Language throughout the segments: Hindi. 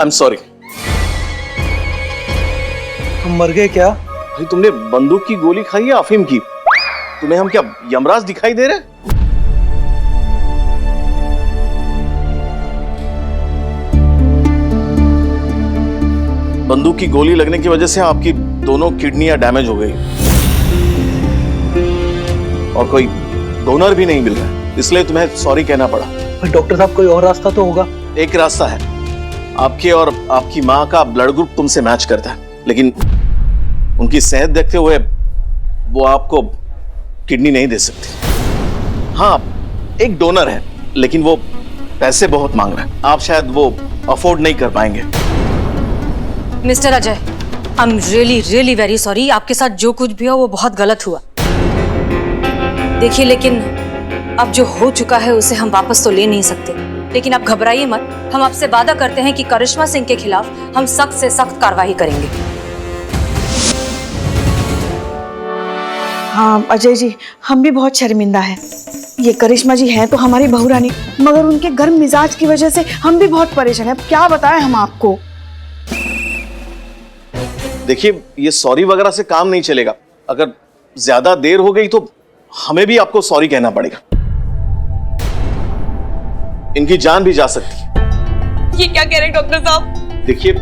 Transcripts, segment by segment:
I am sorry. हम मर गए क्या? भाई तुमने बंदूक की गोली खाई है अफीम की? तुम्हें हम क्या यमराज दिखाई दे रहे? बंदूक की गोली लगने की वजह से आपकी दोनों किडनियां डैमेज हो गई और कोई डोनर भी नहीं मिल रहा, इसलिए तुम्हें सॉरी कहना पड़ा। डॉक्टर साहब कोई और रास्ता तो होगा? एक रास्ता है, आपके और आपकी माँ का ब्लड ग्रुप तुमसे मैच करता है, लेकिन उनकी सेहत देखते हुए वो आपको किडनी नहीं दे सकती। हाँ, एक डोनर है, लेकिन वो पैसे बहुत मांग रहा है, आप शायद वो अफोर्ड नहीं कर पाएंगे। Mister Ajay, I am really very sorry. आपके साथ जो कुछ भी हो वो बहुत गलत हुआ। देखिए, लेकिन अब जो हो चुका है उसे हम वापस तो ले नहीं सकते, लेकिन आप घबराइए मत। हम आपसे वादा करते हैं कि करिश्मा सिंह के खिलाफ हम सख्त से सख्त कार्रवाई करेंगे। हाँ अजय जी, हम भी बहुत शर्मिंदा हैं। ये करिश्मा जी हैं तो हमारी बहू रानी, मगर उनके गर्म मिजाज की वजह से हम भी बहुत परेशान हैं। अब क्या बताएं हम आपको। देखिए, ये सॉरी वगैरह से काम नहीं चलेगा। अगर ज्यादा देर हो गई तो हमें भी आपको सॉरी कहना पड़ेगा। इनकी जान भी जा सकती है। ये क्या कह रहे हैं डॉक्टर साहब? देखिए,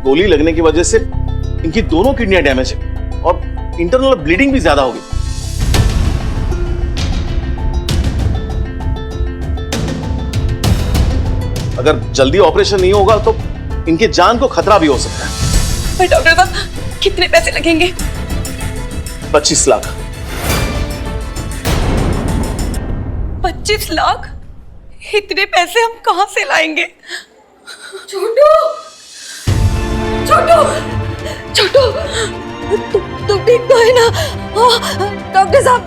गोली लगने की वजह से इनकी दोनों किडनियां डैमेज है और इंटरनल ब्लीडिंग भी ज्यादा होगी। अगर जल्दी ऑपरेशन नहीं होगा तो इनके जान को खतरा भी हो सकता है। पर डॉक्टर साहब, कितने पैसे लगेंगे? 25 लाख। 25 लाख? इतने पैसे हम कहां से लाएंगे? छोटू, छोटू, छोटू, तू ठीक तो है ना? डॉक्टर साहब,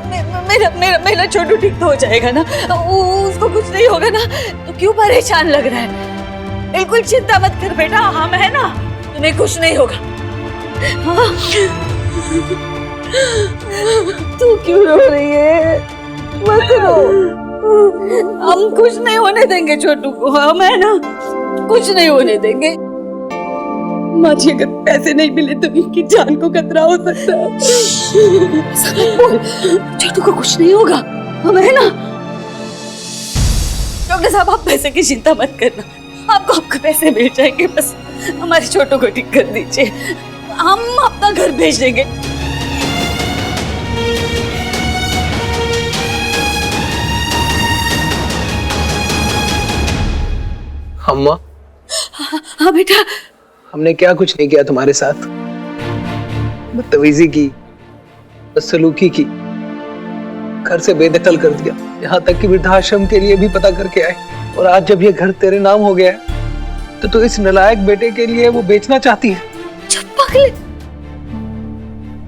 मेरा छोटू ठीक तो हो जाएगा ना? उसको कुछ नहीं होगा ना? तो क्यों परेशान लग रहा है? बिल्कुल चिंता मत कर बेटा, हम है ना, तुम्हें कुछ नहीं होगा। तू क्यों रो रही है? मत रो, हम कुछ नहीं होने देंगे छोटू को, हम है ना, कुछ नहीं होने देंगे। माँ जी, अगर पैसे नहीं मिले तो इनकी जान को खतरा हो सकता है। बोल, छोटू को कुछ नहीं होगा, हम है ना। डॉक्टर साहब, आप पैसे की चिंता मत करना, आपको पैसे मिल जाएंगे, बस हमारे छोटू को ठीक कर दीजिए, हम अपना घर भेज देंगे। अम्मा, हाँ बेटा। हमने क्या कुछ नहीं किया तुम्हारे साथ? बदतमीजी की, बदसलूकी की, घर से बेदखल कर दिया, यहाँ तक कि वृद्धाश्रम के लिए भी पता करके आए। और आज जब ये घर तेरे नाम हो गया है तो तू इस नालायक बेटे के लिए वो बेचना चाहती है? चुप पागल,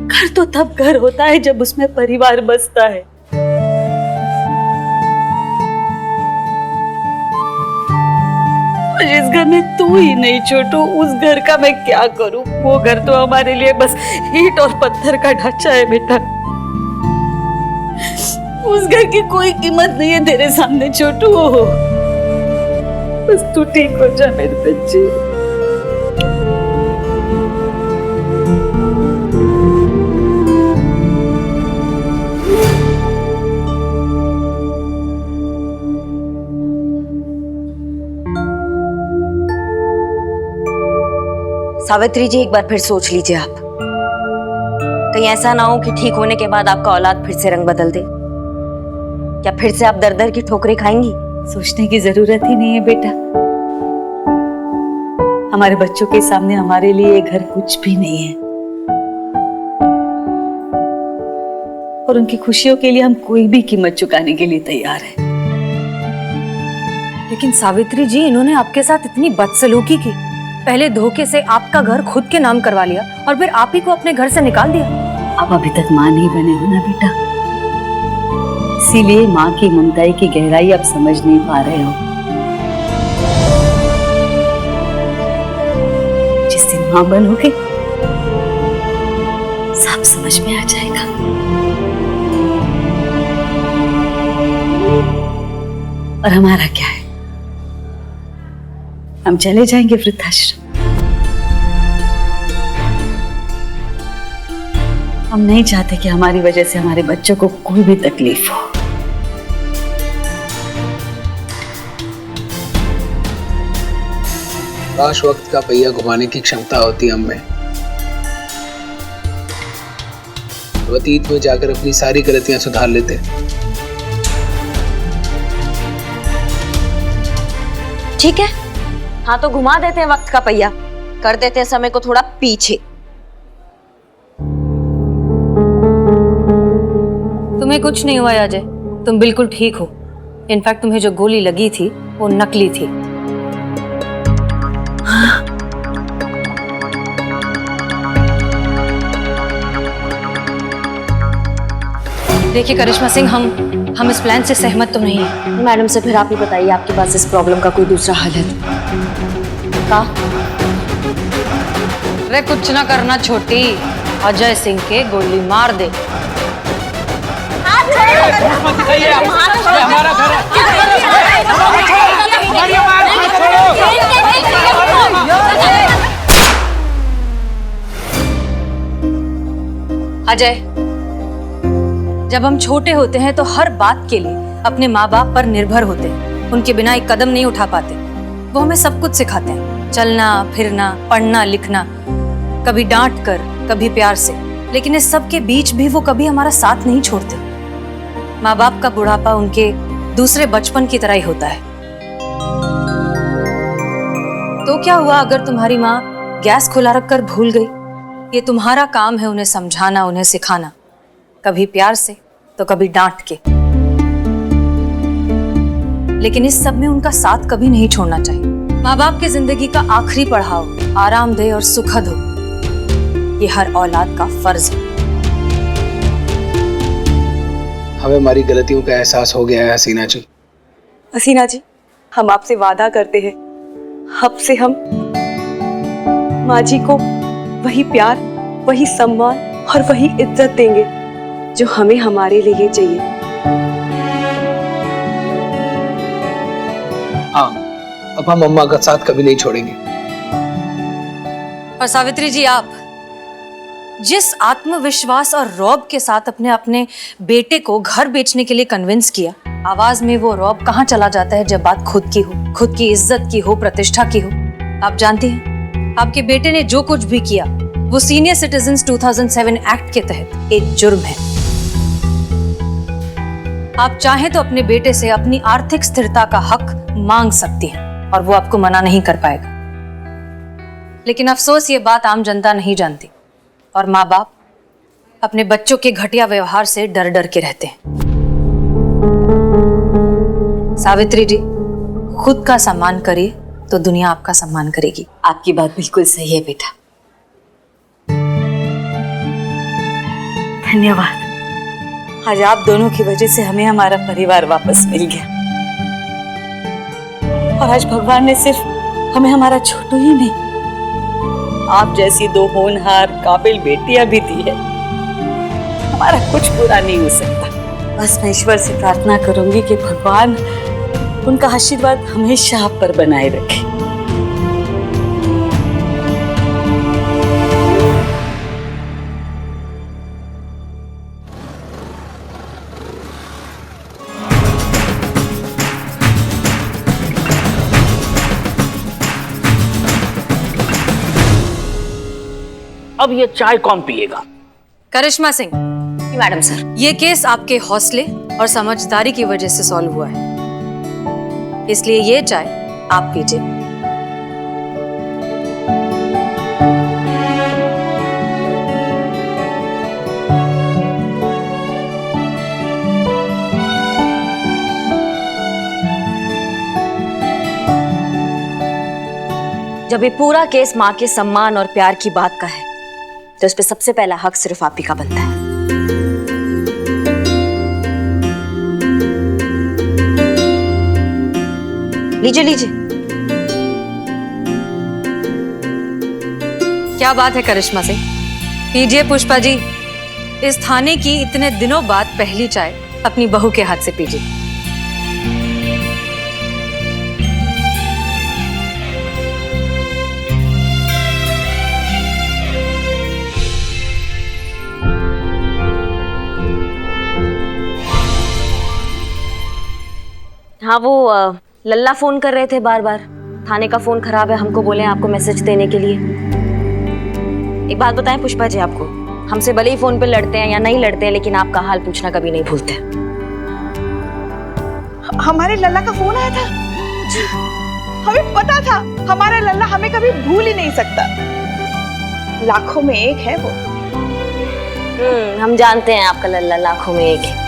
घर तो तब घर होता है जब उसमें परिवार बसता है। जिस घर में तू ही नहीं छोटू, उस घर का मैं क्या करूं? वो घर तो हमारे लिए बस ईंट और पत्थर का ढांचा है बेटा। उस घर की कोई कीमत नहीं है तेरे सामने छोटू। बस तू ठीक हो जा मेरे बच्चे। सावित्री जी, एक बार फिर सोच लीजिए आप। कहीं ऐसा ना हो कि ठीक होने के बाद आपका औलाद फिर से रंग बदल दे। क्या फिर से आप दर दर की ठोकरें खाएंगी? सोचने की जरूरत ही नहीं है बेटा। हमारे बच्चों के सामने हमारे लिए ये घर कुछ भी नहीं है, और उनकी खुशियों के लिए हम कोई भी कीमत चुकाने के लिए तैयार हैं। लेकिन सावित्री जी, इन्होंने आपके साथ इतनी बदसलूकी की। पहले धोखे से आपका घर खुद के नाम करवा लिया और फिर आप ही को अपने घर से निकाल दिया। आप अभी तक माँ नहीं बने हो ना बेटा, इसीलिए माँ की ममताई की गहराई आप समझ नहीं पा रहे हो। जिस दिन माँ बनोगे सब समझ में आ जाएगा। और हमारा क्या है, हम चले जाएंगे वृद्धाश्रम। हम नहीं चाहते कि हमारी वजह से हमारे बच्चों को कोई भी तकलीफ हो। काश वक्त का पहिया घुमाने की क्षमता होती हम में, तो अतीत में जाकर अपनी सारी गलतियां सुधार लेते। ठीक है, हाँ तो घुमा देते हैं वक्त का पहिया, कर देते हैं समय को थोड़ा पीछे। तुम्हें कुछ नहीं हुआ अजय, तुम बिल्कुल ठीक हो। इनफैक्ट तुम्हें जो गोली लगी थी वो नकली थी। देखिए करिश्मा सिंह, हम इस प्लान से सहमत तो नहीं है। मैडम से फिर आप ही बताइए, आपके पास इस प्रॉब्लम का कोई दूसरा हल है तो? अरे कुछ ना करना छोटी, अजय सिंह के गोली मार दे। अजय, जब हम छोटे होते हैं तो हर बात के लिए अपने माँ बाप पर निर्भर होते हैं, उनके बिना एक कदम नहीं उठा पाते। वो हमें सब कुछ सिखाते हैं, चलना फिरना, पढ़ना लिखना, कभी डांट कर, कभी प्यार से, लेकिन इस सब के बीच भी वो कभी हमारा साथ नहीं छोड़ते। माँ बाप का बुढ़ापा उनके दूसरे बचपन की तरह ही होता है। तो क्या हुआ अगर तुम्हारी माँ गैस खुला रखकर भूल गई? ये तुम्हारा काम है उन्हें समझाना, उन्हें सिखाना, कभी प्यार से तो कभी डांट के। लेकिन इस सब में उनका साथ कभी नहीं छोड़ना चाहिए। माँ बाप की जिंदगी का आखिरी पड़ाव आरामदेह और सुखद हो, ये हर औलाद का फर्ज है। हमें हमारी गलतियों का एहसास हो गया है हसीना जी। हसीना जी, हम आपसे वादा करते हैं, अब से हम माँ जी को वही प्यार, वही सम्मान और वही इज्जत देंगे जो हमें हमारे लिए चाहिए। हाँ, अब हम अम्मा का साथ कभी नहीं छोड़ेंगे। और सावित्री जी, आप जिस आत्मविश्वास और रौब के साथ अपने बेटे को घर बेचने के लिए कन्विंस किया, आवाज में वो रौब कहाँ चला जाता है जब बात खुद की हो, खुद की इज्जत की हो, प्रतिष्ठा की हो। आप जानती हैं, आपके बेटे ने जो कुछ भी किया वो सीनियर सिटीजन्स 2007 एक्ट के तहत एक जुर्म है। आप चाहें तो अपने बेटे से अपनी आर्थिक स्थिरता का हक मांग सकती हैं और वो आपको मना नहीं कर पाएगा। लेकिन अफसोस ये बात आम जनता नहीं जानती और माँ बाप अपने बच्चों के घटिया व्यवहार से डर डर के रहते हैं। सावित्री जी, खुद का सम्मान करिए तो दुनिया आपका सम्मान करेगी। आपकी बात बिल्कुल सही है बेटा। धन्यवाद, आज आप दोनों की वजह से हमें हमारा परिवार वापस मिल गया। और आज भगवान ने सिर्फ हमें हमारा छोटू ही नहीं, आप जैसी दो होनहार काबिल बेटियां भी दी है। हमारा कुछ बुरा नहीं हो सकता। बस मैं ईश्वर से प्रार्थना करूंगी कि भगवान उनका आशीर्वाद हमेशा आप पर बनाए रखे। अब ये चाय कौन पिएगा? करिश्मा सिंह। मैडम सर, ये केस आपके हौसले और समझदारी की वजह से सॉल्व हुआ है, इसलिए ये चाय आप पीजिए। जब ये पूरा केस माँ के सम्मान और प्यार की बात का है तो इस पे सबसे पहला हक सिर्फ आप ही का बनता है। लीजिए लीजिए। क्या बात है करिश्मा सिंह, पीजिए। पुष्पा जी, इस थाने की इतने दिनों बाद पहली चाय अपनी बहू के हाथ से पीजिए। हाँ वो लल्ला फोन कर रहे थे बार बार। थाने का फोन खराब है, हमको बोले आपको मैसेज देने के लिए। एक बात बताएं पुष्पा जी आपको, हमसे भले ही फोन पे लड़ते हैं या नहीं लड़ते हैं, लेकिन आपका हाल पूछना कभी नहीं भूलते। हमारे लल्ला का फोन आया था। हमें पता था हमारा लल्ला हमें कभी भूल ही नहीं सकता। लाखों में एक है वो। हम जानते हैं आपका लल्ला लाखों में एक है।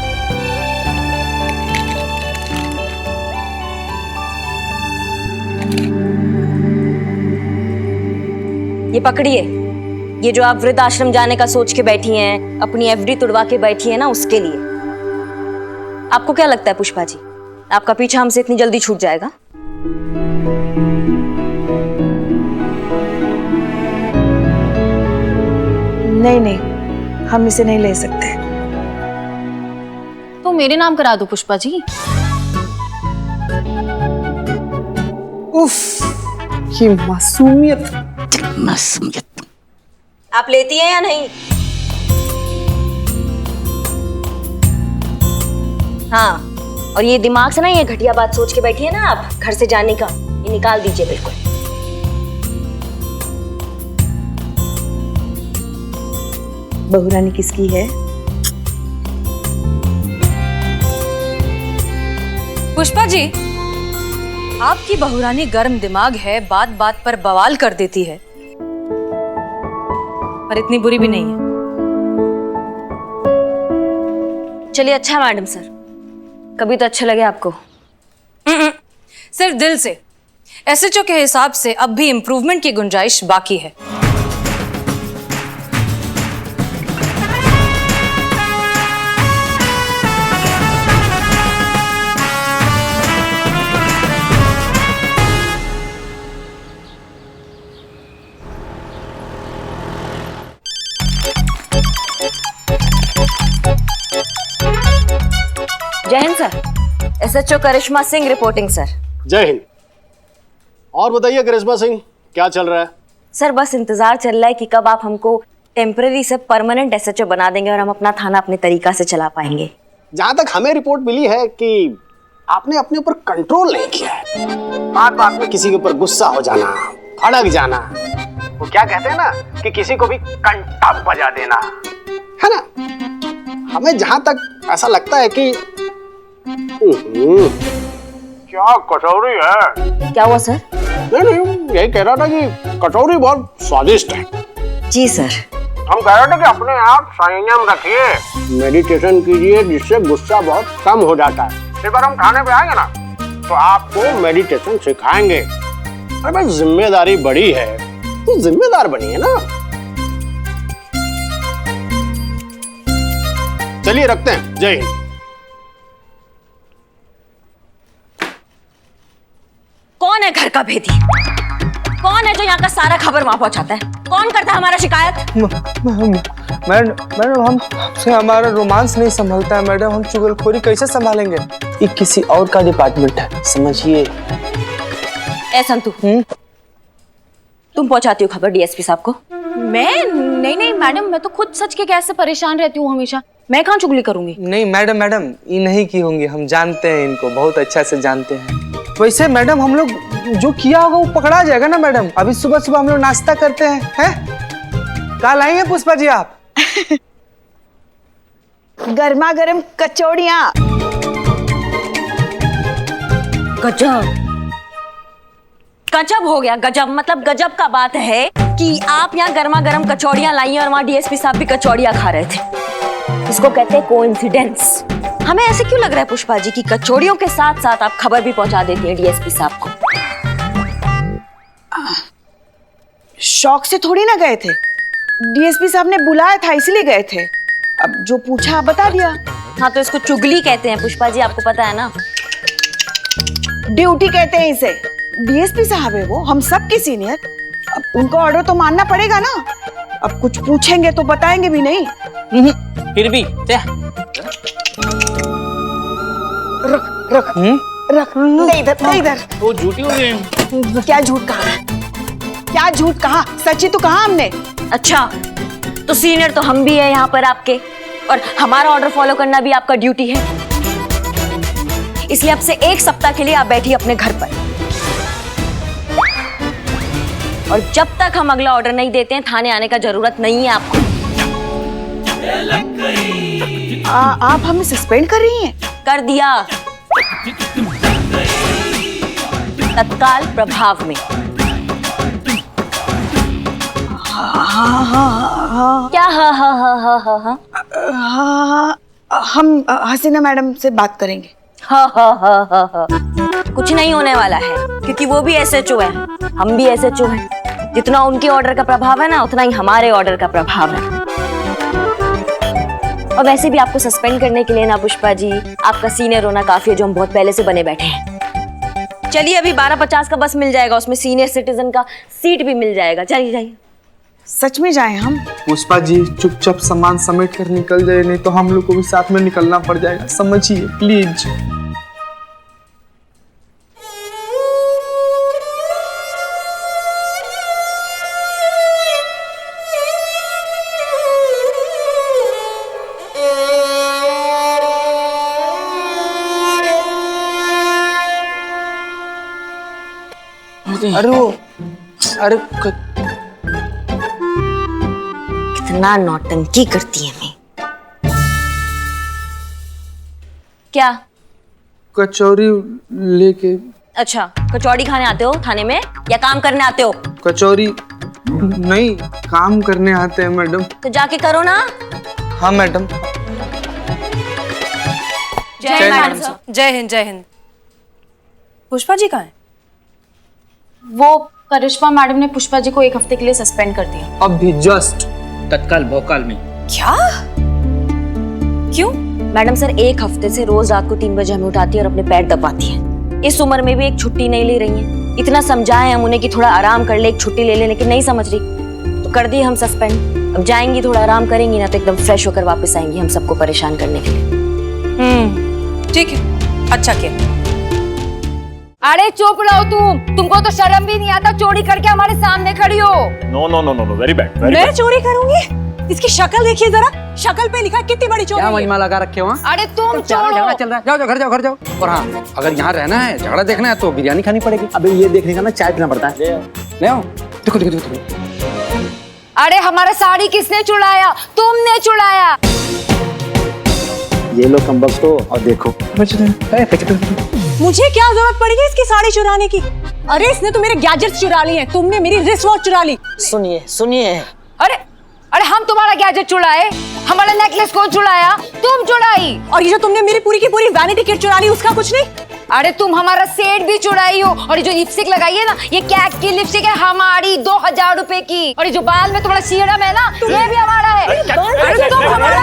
ये पकड़िए, ये जो आप वृद्ध आश्रम जाने का सोच के बैठी हैं, अपनी एफडी तुड़वा के बैठी हैं ना, उसके लिए। आपको क्या लगता है पुष्पा जी, आपका पीछा हमसे इतनी जल्दी छूट जाएगा? नहीं नहीं, हम इसे नहीं ले सकते। तो मेरे नाम करा दो पुष्पा जी। उफ, ये मासूमियत। मासूमियत। आप लेती हैं या नहीं? हाँ, और ये दिमाग से ना ये घटिया बात सोच के बैठी है ना आप घर से जाने का, ये निकाल दीजिए बिल्कुल। बहुरानी किसकी है? पुष्पा जी, आपकी बहुरानी गर्म दिमाग है, बात बात पर बवाल कर देती है, पर इतनी बुरी भी नहीं है। चलिए अच्छा मैडम सर, कभी तो अच्छा लगे आपको। सिर्फ दिल से। एसएचओ के हिसाब से अब भी इंप्रूवमेंट की गुंजाइश बाकी है। जय हिंद सर, एसएचओ करिश्मा सिंह रिपोर्टिंग सर। जय हिंद। और बताइए करिश्मा सिंह, क्या चल रहा है? सर बस इंतजार चल रहा है कि कब आप हमको टेम्पररी से परमानेंट एसएचओ बना देंगे और हम अपना थाना अपने तरीका से चला पाएंगे। जहां तक हमें रिपोर्ट मिली है कि आपने अपने ऊपर कंट्रोल नहीं किया है। बात बात में किसी के ऊपर गुस्सा हो जाना, भड़क जाना, वो क्या कहते हैं ना कि किसी को भी कंटा बजा देना, है ना? हमें जहां तक ऐसा लगता है कि क्या कचौरी है। क्या हुआ सर? नहीं, यही कह रहा था कि कचौरी बहुत स्वादिष्ट है। जी सर। हम कह रहे थे कि अपने आप संयम रखिए, मेडिटेशन कीजिए, जिससे गुस्सा बहुत कम हो जाता है। एक बार हम खाने पे आएंगे ना तो आपको मेडिटेशन सिखाएंगे। अरे भाई जिम्मेदारी बड़ी है तो जिम्मेदार बनिए ना। चलिए रखते हैं। जय हिंद। कौन है घर का भेदी? कौन है जो यहाँ का सारा खबर वहां पहुंचाता है? कौन करता है हमारा शिकायत? मैडम हमसे हमारा रोमांस नहीं संभलता है मैडम, हम चुगलखोरी कैसे संभालेंगे? ये किसी और का डिपार्टमेंट है, समझिए। ए संतू, तुम पहुंचाती हो खबर डीएसपी साहब को? मैं नहीं मैडम, मैं तो खुद सच के गैस से परेशान रहती हूँ हमेशा। मैं कहाँ चुगली करूंगी? नहीं मैडम, ये नहीं की होंगी, हम जानते हैं इनको, बहुत अच्छा से जानते हैं। वैसे मैडम हम लोग जो किया होगा वो पकड़ा जाएगा ना मैडम। अभी सुबह सुबह हम लोग नाश्ता करते हैं। कल आएंगे पुष्पा जी आप? गर्मा गर्म कचौड़ियाँ। गजब, गजब हो गया। गजब मतलब गजब का बात है कि आप यहाँ गर्मा गर्म कचौड़ियाँ लाई हैं और वहाँ डीएसपी साहब भी कचौड़ियाँ खा रहे थे। इसको कहते हैं कोइंसिडेंस। हमें ऐसे क्यों लग रहा है पुष्पा जी कि कचौड़ियों के साथ साथ आप खबर भी पहुंचा देती हैं डीएसपी साहब को? शौक से थोड़ी ना गए थे, डीएसपी साहब ने बुलाया था इसलिए गए थे। अब जो पूछा बता दिया। हाँ तो इसको चुगली कहते हैं पुष्पा जी, आपको पता है ना। ड्यूटी कहते हैं इसे। डीएसपी साहब है वो, हम सब के सीनियर। अब उनको ऑर्डर तो मानना पड़ेगा ना। अब कुछ पूछेंगे तो बताएंगे भी नहीं। फिर भी रख नहीं इधर। वो झूठी हो गई। क्या झूठ कहा? क्या झूठ कहा? सच्ची तो कहा हमने। अच्छा, तो सीनियर तो हम भी है यहाँ पर आपके, और हमारा ऑर्डर फॉलो करना भी आपका ड्यूटी है। इसलिए अब से 1 सप्ताह के लिए आप बैठिए अपने घर पर। और जब तक हम अगला ऑर्डर नहीं देते हैं थाने आने का जरूरत नहीं है आपको। आप हमें सस्पेंड कर रही हैं? कर दिया, तत्काल प्रभाव में। क्या हा हा हा हा हा हा? हाँ, हम हसीना मैडम से बात करेंगे। हा हा हा हा हा। कुछ नहीं होने वाला है क्योंकि वो भी एसएचओ है, हम भी एसएचओ हैं। जितना उनके ऑर्डर का प्रभाव है ना, उतना ही हमारे ऑर्डर का प्रभाव है। और वैसे भी आपको सस्पेंड करने के लिए ना पुष्पा जी, आपका सीनियर होना काफी है जो हम बहुत पहले से बने बैठे हैं। चलिए अभी 12:50 का बस मिल जाएगा, उसमें सीनियर सिटीजन का सीट भी मिल जाएगा। चलिए जाइए। सच में जाएं हम? पुष्पा जी चुपचाप सामान समेट कर निकल जाए, नहीं तो हम लोग को भी साथ में निकलना पड़ जाएगा, समझिए प्लीज। अरे कितना नौटंकी करती है मैं। क्या? कचौरी लेके। अच्छा, कचौड़ी खाने आते हो थाने में या काम करने आते हो? कचौरी नहीं, काम करने आते हैं मैडम। तो जाके करो ना। हाँ मैडम। जय हिंद मैडम साहब। जय हिंद, जय हिंद। पुष्पा जी कहाँ हैं? वो करिश्मा मैडम ने पुष्पा जी को 1 हफ्ते के लिए सस्पेंड कर दिया। अभी जस्ट तत्काल भोकाल में। क्या? क्यों? मैडम सर 1 हफ्ते से रोज रात को 3 बजे हमें उठाती है और अपने पैर दबाती है। इस उम्र में भी एक छुट्टी नहीं ले रही है। इतना समझाए हम उन्हें कि थोड़ा आराम कर ले, एक छुट्टी ले ले, लेकिन नहीं समझ रही। तो कर दी हम सस्पेंड। अब जाएंगी, थोड़ा आराम करेंगी ना तो एकदम फ्रेश होकर वापस आएंगी हम सबको परेशान करने के लिए। ठीक है, अच्छा किया। अरे चुप रहो तुमको तो शर्म भी नहीं आता, चोरी करके हमारे सामने खड़ी हो। No no no no no, very bad. मैं चोरी करूंगी? इसकी शक्ल देखिए जरा, शक्ल पे लिखा कितनी बड़ी चोरी है। मजमा लगा रखे हो? अरे तुम झगड़ा चल रहा है, जाओ घर जाओ घर जाओ। और हाँ, अगर यहाँ रहना है, झगड़ा देखना है तो बिरयानी खानी पड़ेगी। अबे ये देखने का ना चाय पीना पड़ता है। ले आओ, देखो देखो देखो। अरे हमारा साड़ी किसने चुराया? तुमने चुराया। ये लो कम वक्त हो और देखो। मुझे क्या जरूरत पड़ेगी इसकी साड़ी चुराने की? अरे इसने तो मेरे गैजेट्स चुरा लिए हैं, तुमने मेरी रिस्ट वॉच चुरा ली। सुनिए सुनिए। अरे अरे हम तुम्हारा गैजेट चुराए? हमारा नेकलेस कौन चुराया? तुम चुराई। और ये जो तुमने मेरी पूरी की पूरी वैनिटी किट चुरा ली, उसका कुछ नहीं? अरे तुम हमारा सेट भी चुराई हो। और ये जो लिपस्टिक लगाई है ना, ये कैट की लिपस्टिक है हमारी, 2000 रुपए की। और ये जो बाल में तुम्हारा सीरम है ना, ये भी हमारा है। अरे तुम हमारा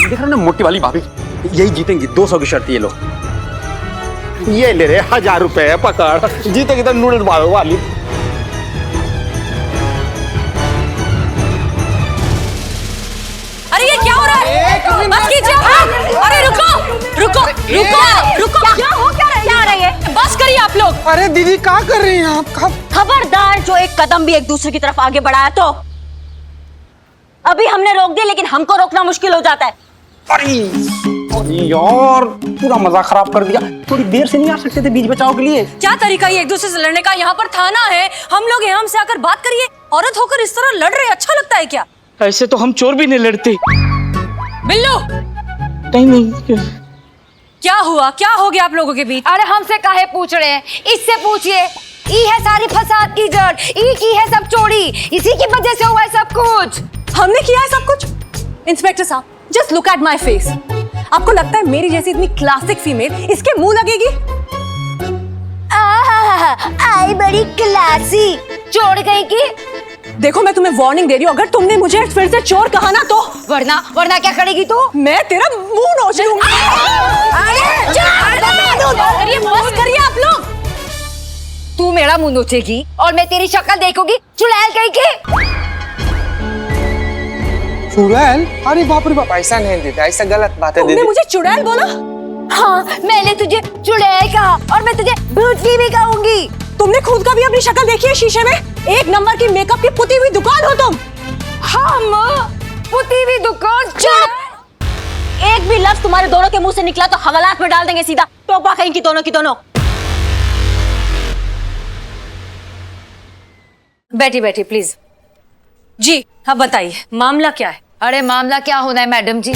देख रहे हो ना मोटी वाली भाभी, यही जीतेंगी। 200 की शर्त ये लो। ये ले रहे 1000 रुपए पकड़, जीतेगी तो नूडल्स वाली। अरे ये क्या हो रहा है? बस कीजिए। अरे रुको रुको रुको रुको, क्या हो क्या रही है? बस करिए आप लोग। अरे दीदी क्या कर रही हैं आप? खबरदार जो एक कदम भी एक दूसरे की तरफ आगे बढ़ाया तो अभी हमने रोक दिया, लेकिन हमको रोकना मुश्किल हो जाता है। अरे यार, पूरा मजा खराब कर दिया। थोड़ी देर से नहीं आ सकते थे बीच बचाव के लिए? क्या तरीका है एक दूसरे से लड़ने का? यहाँ पर थाना है, हम लोग यहाँ से आकर बात करिए। औरत होकर इस तरह लड़ रहे, अच्छा लगता है क्या? ऐसे तो हम चोर भी नहीं लड़ते। बिल्लू, नहीं। क्या हुआ? क्या हो गया आप लोगों के बीच? अरे हमसे काहे पूछ रहे हैं? इससे पूछिए। ई है सारी फसाद की जड़, ई की है सब चोरी, इसी की वजह से हुआ है सब कुछ। हमने किया है सब कुछ? इंस्पेक्टर साहब, just look at my face. आपको लगता है मेरी जैसी इतनी क्लासिक फीमेल इसके मुंह लगेगी? आई बड़ी क्लासी चोर कहीं की। देखो मैं तुम्हें वार्निंग दे रही हूँ, अगर तुमने मुझे फिर से चोर कहा ना तो वरना क्या करेगी तू? मैं तेरा मुंह नोच लूंगी। अरे बस करिए आप लोग। तू मेरा मुंह नोचेगी और मैं तेरी शक्ल देखूंगी, चुड़ैल कहीं की। चुड़ैल? अरे बाप रे बाप, ऐसा नहीं देता, ऐसा गलत बात है। तुमने मुझे चुड़ैल बोला? हाँ, मैंने तुझे चुड़ैल कहा और मैं तुझे भूतनी भी कहूंगी। तुमने खुद का भी अपनी शक्ल देखी है शीशे में? 1 नंबर की मेकअप की पुती हुई दुकान हो तुम। हम पुती हुई दुकान? एक भी लफ्ज तुम्हारे दोनों के मुंह से निकला तो हवालात में डाल देंगे सीधा, टोपा कहीं की दोनों की दोनों। बैठी बैठी प्लीज। जी हाँ बताइए, मामला क्या है? अरे मामला क्या होना है मैडम जी,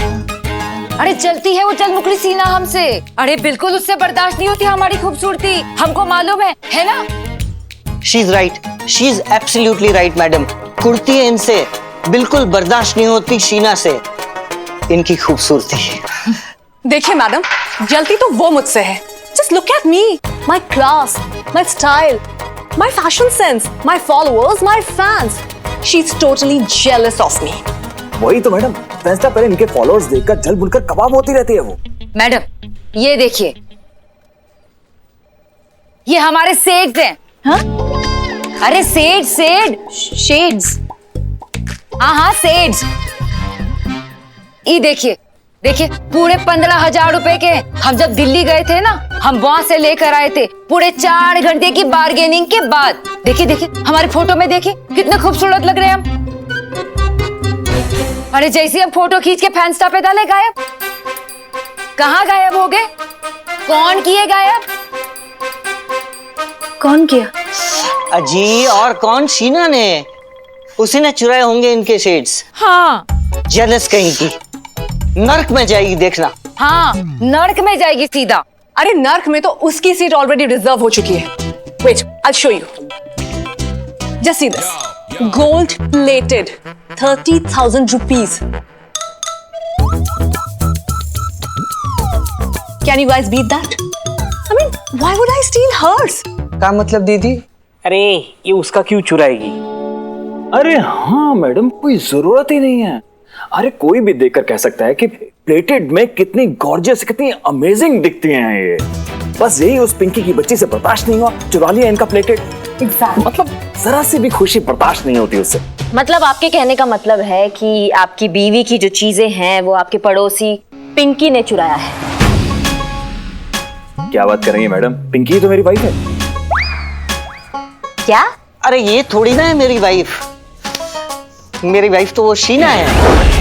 अरे चलती है वो चल मुकरी सीना हमसे। अरे बिल्कुल उससे बर्दाश्त नहीं होती हमारी खूबसूरती, हमको मालूम है ना? She is right, she is absolutely right madam. Kurti है इनसे, बिल्कुल बर्दाश्त नहीं होती शीना से इनकी खूबसूरती। देखिए मैडम, जलती तो वो मुझसे है। Just look at me, my class, my style, my fashion sense, my followers, my fans. She's totally jealous of me. वही तो मैडम, फैसला पहले इनके फॉलोअर्स देखकर जल बुनकर कबाब होती रहती है वो। मैडम ये देखिए, ये हमारे शेड्स हैं। हाँ? अरे शेड्स, हाँ शेड्स। ये देखिए देखिए, पूरे 15,000 रुपए के हम जब दिल्ली गए थे ना, हम वहां से लेकर आए थे पूरे 4 घंटे की बार्गेनिंग के बाद। देखिए देखिए हमारी फोटो में देखिए कितने खूबसूरत लग रहे हैं हम। अरे जैसे हम फोटो खींच के फैंस्टा पे डाले गायब। कहाँ गायब हो गए? कौन किए गायब? कौन किया? अजी और कौन? शीना ने, उसी ने चुराए होंगे इनके शेड्स। हाँ जेलस कहीं की, नर्क में जाएगी देखना। हाँ नर्क में जाएगी सीधा। अरे नर्क में तो उसकी सीट ऑलरेडी रिजर्व हो चुकी है। Wait, I'll show you. Just see this. Gold plated, 30,000 rupees. Can you guys beat that? I mean, why would I steal hers? क्या मतलब दीदी? अरे ये उसका क्यों चुराएगी? अरे हाँ मैडम, कोई जरूरत ही नहीं है। अरे कोई भी देखकर कह सकता है कि प्लेटेड में कितनी गॉर्जियस, कितनी अमेजिंग दिखती हैं ये। बस यही उस पिंकी की बच्ची से बर्दाश्त नहीं हुआ, चुरा लिया इनका प्लेटेड। मतलब जरा सी भी खुशी बर्दाश्त नहीं होती उससे। मतलब आपके कहने का मतलब है कि आपकी बीवी की जो चीजें हैं वो आपके पड़ोसी पिंकी ने चुराया है। क्या बात कर रही है मैडम, पिंकी तो मेरी वाइफ है। क्या? अरे ये थोड़ी ना है मेरी वाइफ, मेरी वाइफ तो वो शीना है।